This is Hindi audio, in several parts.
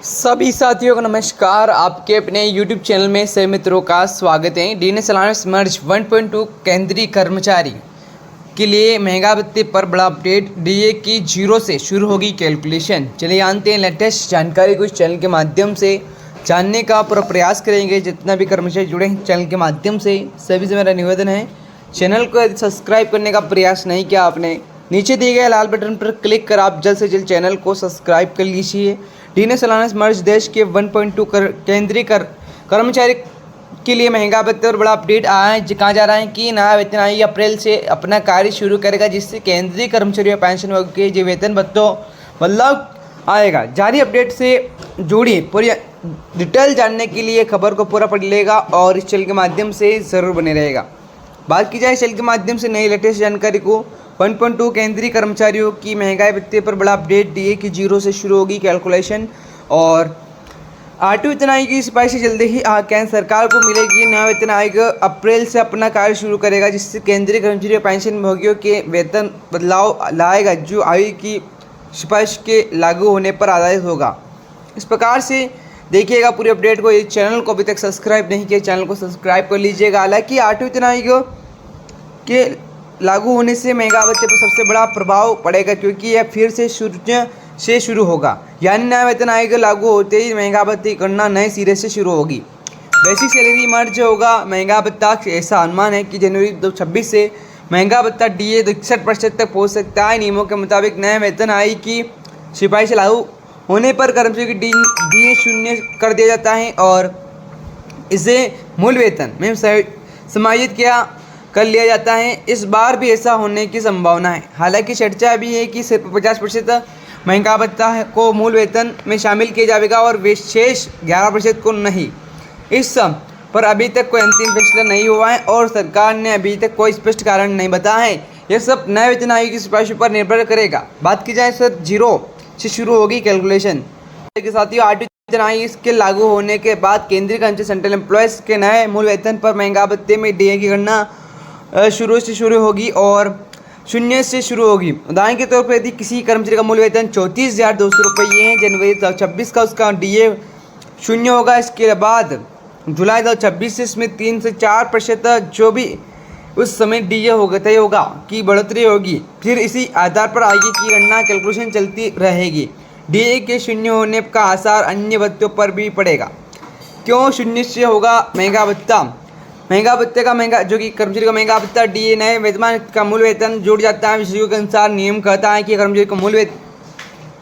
सभी साथियों को नमस्कार। आपके अपने YouTube चैनल में सभी मित्रों का स्वागत है। डीएनएस अलायंस मर्ज 1.2 केंद्रीय कर्मचारी के लिए महंगा भत्ते पर बड़ा अपडेट। डीए की जीरो से शुरू होगी कैलकुलेशन। चलिए जानते हैं लेटेस्ट जानकारी को इस चैनल के माध्यम से जानने का पूरा प्रयास करेंगे। जितना भी कर्मचारी जुड़े हैं चैनल के माध्यम से सभी से मेरा निवेदन है, चैनल को सब्सक्राइब करने का प्रयास नहीं किया आपने, नीचे दिए गए लाल बटन पर क्लिक कर आप जल्द से जल्द चैनल को सब्सक्राइब कर लीजिए। डीएनएस अलायंस मर्ज देश के 1.2 केंद्रीय कर्मचारी के लिए महंगा भत्ते और बड़ा अपडेट आया है। कहा जा रहा है कि नया वेतन आयोग अप्रैल से अपना कार्य शुरू करेगा, जिससे केंद्रीय कर्मचारियों पेंशन वर्ग के जो वेतन भत्तों बदलाव आएगा। जारी अपडेट से जुड़ी पूरी डिटेल जानने के लिए खबर को पूरा पढ़ लेगा और इस चैनल के माध्यम से ज़रूर बने रहेगा। बात की जाए चैनल के माध्यम से नई लेटेस्ट जानकारी को 1.2 केंद्रीय कर्मचारियों की महंगाई भत्ते पर बड़ा अपडेट। डीए की जीरो से शुरू होगी कैलकुलेशन और आठवीं वेतन आयोग की सिफारिश जल्दी ही केंद्र सरकार को मिलेगी। नया वेतन आयोग अप्रैल से अपना कार्य शुरू करेगा, जिससे केंद्रीय कर्मचारी पेंशन भोगियों के वेतन बदलाव लाएगा, जो आयोग की सिफारिश के लागू होने पर आधारित होगा। इस प्रकार से देखिएगा पूरी अपडेट को। इस चैनल को अभी तक सब्सक्राइब नहीं किया, चैनल को सब्सक्राइब कर लीजिएगा। हालांकि आठवीं वेतन आयोग के लागू होने से महंगा भत्ते पर सबसे बड़ा प्रभाव पड़ेगा, क्योंकि यह फिर से शुरू होगा। यानी नया वेतन आयोग लागू होते ही महंगा भत्ते की गणना नए सिरे से शुरू होगी। बेसिक सैलरी मर्ज होगा महंगा भत्ता। ऐसा अनुमान है कि जनवरी 2026 से महंगा भत्ता डीए 61% तक पहुंच सकता है। नियमों के मुताबिक नए वेतन आयोग की सिफारिश लागू होने पर कर्मचारी की डीए शून्य कर दिया जाता है और इसे मूल वेतन में समायोजित कर लिया जाता है। इस बार भी ऐसा होने की संभावना है। हालांकि चर्चा भी है कि सिर्फ 50% महंगा भत्ता को मूल वेतन में शामिल किया जाएगा और शेष 11% को नहीं। इस पर अभी तक कोई अंतिम फैसला नहीं हुआ है और सरकार ने अभी तक कोई स्पष्ट कारण नहीं बताया है। यह सब नए वेतन आयोग की सिफारिश पर निर्भर करेगा। बात की जाए सर जीरो से शुरू होगी कैलकुलेशन के साथियों। आठवीं वेतन आयोग इसके लागू होने के बाद केंद्रीय कर्मचारी सेंट्रल एम्प्लॉयज़ के नए मूल वेतन पर महंगा भत्ते में डीए की गणना शुरू होगी और शून्य से शुरू होगी। उदाहरण के तौर पर यदि किसी कर्मचारी का मूल वेतन 34,200 रुपये है जनवरी 2026 का, उसका डीए शून्य होगा। इसके बाद जुलाई 2026 से इसमें 3 से 4% जो भी उस समय डीए होगा तय होगा की बढ़ोतरी होगी। फिर इसी आधार पर आगे की गणना कैलकुलेशन चलती रहेगी। डीए के शून्य होने का आसार अन्य भत्तों पर भी पड़ेगा। क्यों शून्य से होगा महंगा भत्ता? महंगा भत्ते का जो कि कर्मचारी का महंगा भत्ता डीए नए वेतन का मूल वेतन जुड़ जाता है। विशेषज्ञों के अनुसार नियम कहता है कि कर्मचारी को मूल वेतन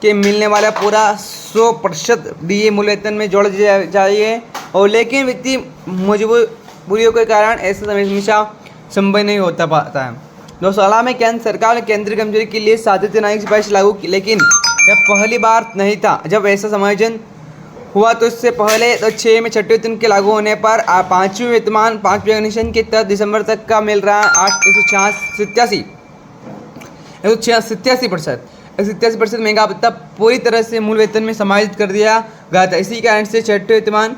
के मिलने वाला पूरा 100% डीए मूल वेतन में जोड़ दिया चाहिए, और लेकिन वित्तीय मजबूरियों के कारण ऐसा हमेशा संभव नहीं होता पाता है। 2016 में केंद्र सरकार ने केंद्रीय कर्मचारी के लिए 7 वेतन आयोग की सिफारिश लागू की, लेकिन यह पहली बार नहीं था जब ऐसा समायोजन हुआ। तो इससे पहले 2006 में छठे वेतन के लागू होने पर पाँचवीं वेतनमान 5 पेंशन के तहत दिसंबर तक का मिल रहा है 187% महंगा भत्ता पूरी तरह से मूल वेतन में समायोजित कर दिया गया था। इसी कारण से छठे वेतनमान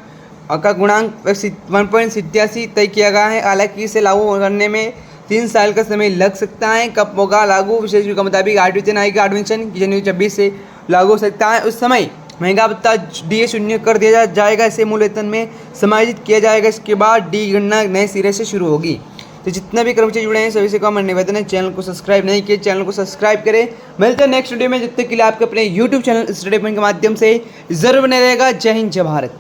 का गुणांक 1.87 तय किया गया है। हालांकि इसे लागू करने में 3 साल का समय लग सकता है। कब होगा लागू? विशेषज्ञों के मुताबिक आठवीं वेतन आयोग का एडमिशन जनवरी 26 से लागू हो सकता है। उस समय महंगा भत्ता डीए शून्य कर दिया जाएगा, इसे मूल वेतन में समायोजित किया जाएगा। इसके बाद डी गणना नए सिरे से शुरू होगी। तो जितने भी कर्मचारी जुड़े हैं सभी से कमेंट निवेदन है, चैनल को सब्सक्राइब नहीं किए चैनल को सब्सक्राइब करें। मिलते हैं नेक्स्ट वीडियो में। जब तक के लिए आपके अपने यूट्यूब चैनल स्टडी पॉइंट के माध्यम से जरूर बने रहेगा। जय हिंद जय भारत।